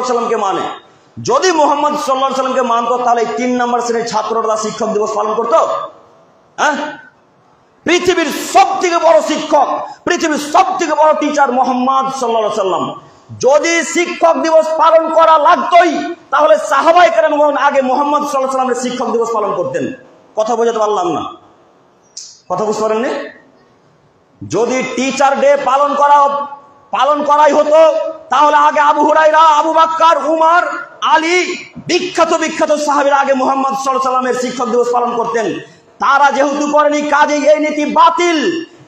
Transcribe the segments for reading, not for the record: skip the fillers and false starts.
সাল্লামকে মানে, যদি মোহাম্মদ সাল্লাল্লাহু আলাইহি সাল্লামকে মানতো তাহলে 3 নম্বর শ্রেণীর ছাত্ররা শিক্ষক দিবস পালন করতো? হ্যাঁ, পৃথিবীর সবথেকে বড় শিক্ষক, পৃথিবীর সবথেকে বড় টিচার মোহাম্মদ সাল্লাল্লাহু আলাইহি সাল্লাম। যদি শিক্ষক দিবস পালন করা লাগতোই তাহলে সাহাবায়ে কেরাম আগে মোহাম্মদ সাল্লাল্লাহু আলাইহি সাল্লামের শিক্ষক দিবস পালন করতেন। কথা বোঝাতে পারলাম না? কথা বুঝতে পারেননি? যদি টিচার ডে পালন করাই হতো তাহলে আগে আবু হুরায়রা, আবু বকর, উমর, আলী, বিখ্যাত বিখ্যাত সাহাবীরা আগে মুহাম্মদ সাল্লাল্লাহু আলাইহি সাল্লামের শিক্ষক দিবস পালন করতেন। তারা যেহেতু করেনি, কাজেই এই নীতি বাতিল,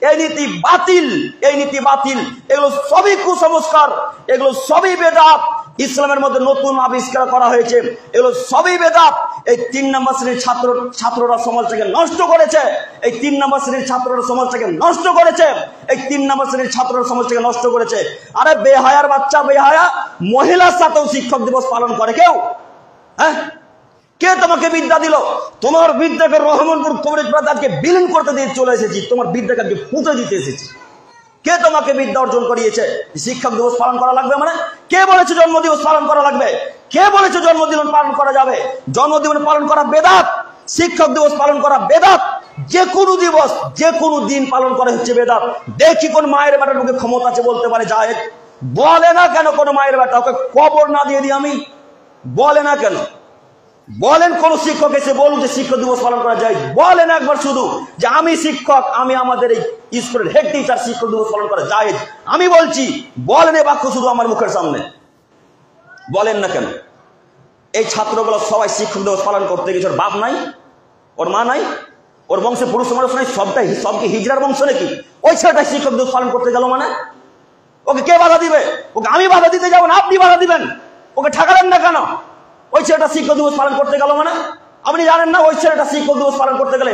এই নীতি বাতিল, এই নীতি বাতিল। এগুলো সবই কুসংস্কার, এগুলো সবই বেদাত। ইসলামের মধ্যে নতুন আবিষ্কার করা হয়েছে, এগুলো সবই বেদাত। এই 3 নম্বর শ্রেণীর ছাত্ররা সমাজটাকে নষ্ট করেছে, এই 3 নম্বর শ্রেণীর ছাত্ররা সমাজটাকে নষ্ট করেছে, এই 3 নম্বর শ্রেণীর ছাত্ররা সমাজটাকে নষ্ট করেছে। আরে বেহায়ার বাচ্চা, বেহায়া মহিলার সাথেও শিক্ষক দিবস পালন করে কেউ? হ্যাঁ, কে তোমাকে বিদ্যা দিল? তোমার বিদ্যাকে রহমানপুর কবরেজ আজকে বিলীন করতে দিয়ে চলে এসেছি, তোমার বিদ্যাকে আজকে ফুটে দিতে এসেছি। কে তোমাকে বিদ্যা অর্জন করিয়েছে? শিক্ষক দিবস পালন করা লাগবে মানে? কে বলেছে জন্মদিবস পালন করা লাগবে? কে বলেছে জন্মদিন পালন করা যাবে? জন্মদিন পালন করা বেদাত, শিক্ষক দিবস পালন করা বেদাত। যে কোনো দিবস, যে কোনো দিন পালন করা হচ্ছে বেদাত। দেখি কোন মায়ের বেটার মুখে ক্ষমতা আছে বলতে পারে জায়েজ? বলে না কেন কোন মায়ের বেটা? ওকে কবর না দিয়ে দিই আমি? বলে না কেন? বলেন কোন শিক্ষক এসে বলুন যে শিক্ষক দিবস পালন করা যায়? বলেন একবার শুধু যে আমি শিক্ষক, আমি আমাদের এই স্কুলের হেড টিচার, শিক্ষক দিবস পালন করা যায় আমি বলছি। বলেন এ বাক্য শুধু আমার মুখের সামনে, বলেন না কেন? এই ছাত্রগুলো সবাই শিক্ষক দিবস পালন করতে গেছে। ওর বাপ নাই, ওর মা নাই, ওর বংশে পুরুষ মানুষ নাই, সবকে হিজড়ার বংশ নাকি? ওই ছেলেটা শিক্ষক দিবস পালন করতে গেল মানে? ওকে কে বাধা দিবে? ওকে আমি বাধা দিতে যাবো না, আপনি বাধা দিবেন। ওকে ঠেকালেন না কেন? ওই ছেলেটা শিক্ষক দিবস পালন করতে গেল মানে? আপনি জানেন না ওই ছেলেটা শিক্ষক দিবস পালন করতে গেলে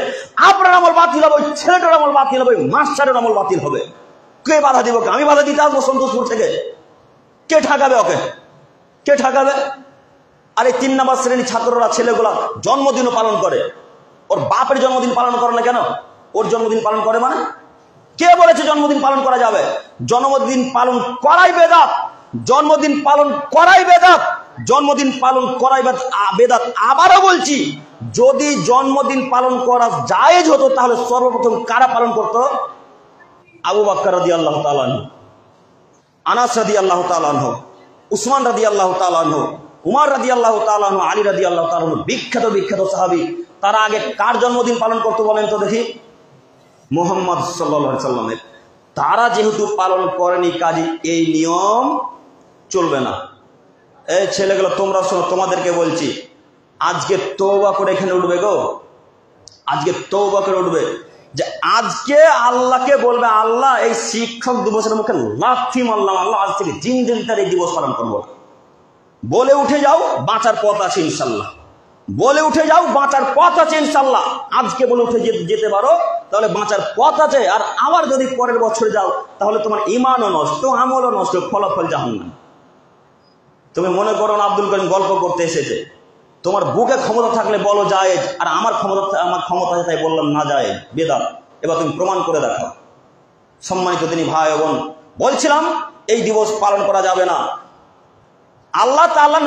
আপনার আমল বাতিল হবে, ওই ছেলেটার আমল বাতিল হবে, ওই মাস্টারের আমল বাতিল হবে। কে বাধা দিব? আমি বাধা দিতে আসবো সন্তোষপুর থেকে? কে ঠেকাবে ওকে? কে ঠেকাবে? আর এই 3 নম্বর শ্রেণীর ছাত্ররা, ছেলেগুলা জন্মদিনও পালন করে। ওর বাপের জন্মদিন পালন করে না কেন? ওর জন্মদিন পালন করে মানে? কে বলেছে জন্মদিন পালন করা যাবে? জন্মদিন পালন করাই বেদাত, জন্মদিন পালন করাই বেদাত, জন্মদিন পালন করাই বেদাত। আবারও বলছি, যদি জন্মদিন পালন করা জায়েজ হতো তাহলে সর্বপ্রথম কারা পালন করতো? আবু বকর রাদিয়াল্লাহু তাআলা আনহু, আনাস রাদিয়াল্লাহু তাআলা আনহু, উসমান রাদিয়াল্লাহু তাআলা আনহু, উমর রাদিয়াল্লাহু তাআলা আনহু, আলী রাদিয়াল্লাহু তাআলা আনহু, বিখ্যাত বিখ্যাত সাহাবী। তারা আগে কার জন্মদিন পালন করতো বলেন তো দেখি? মুহাম্মদ সাল্লাল্লাহু আলাইহি সাল্লামের। তারা যেহেতু পালন করেনি, কাজে এই নিয়ম চলবে না। এই ছেলেগুলো তোমরা শোনো, তোমাদেরকে বলছি, আজকে তওবা করে এখানে উঠবে গো, আজকে তওবা করে উঠবে যে আজকে আল্লাহকে বলবে, আল্লাহ এই শিক্ষক দিবসের মুখে লাথি মারলাম, আল্লাহ আজ থেকে দিন তার এই দিবস পালন করবো। বলে উঠে যাও, বাঁচার পথ আছে ইনশাল্লাহ। বলে উঠে যাও, বাঁচার পথ আছে ইনশাল্লাহ। আজকে বলে উঠে যেতে পারো তাহলে বাঁচার পথ আছে। আর আবার যদি পরের বছর যাও তাহলে তোমার ঈমানও নষ্ট, আমলও নষ্ট, ফলাফল জাহান্নাম। তুমি মনে করো না আব্দুল করিম গল্প করতে এসেছে? তোমার বুকে ক্ষমতা থাকলে বলো জায়েজ, আর আমার ক্ষমতা আছে তাই বললাম না জায়েজ, বেদাত। এবার তুমি প্রমাণ করে দেখাও। সম্মানিত তিনি ভাই বোন, বলছিলাম এই দিবস পালন করা যাবে না। আল্লাহ তাআলা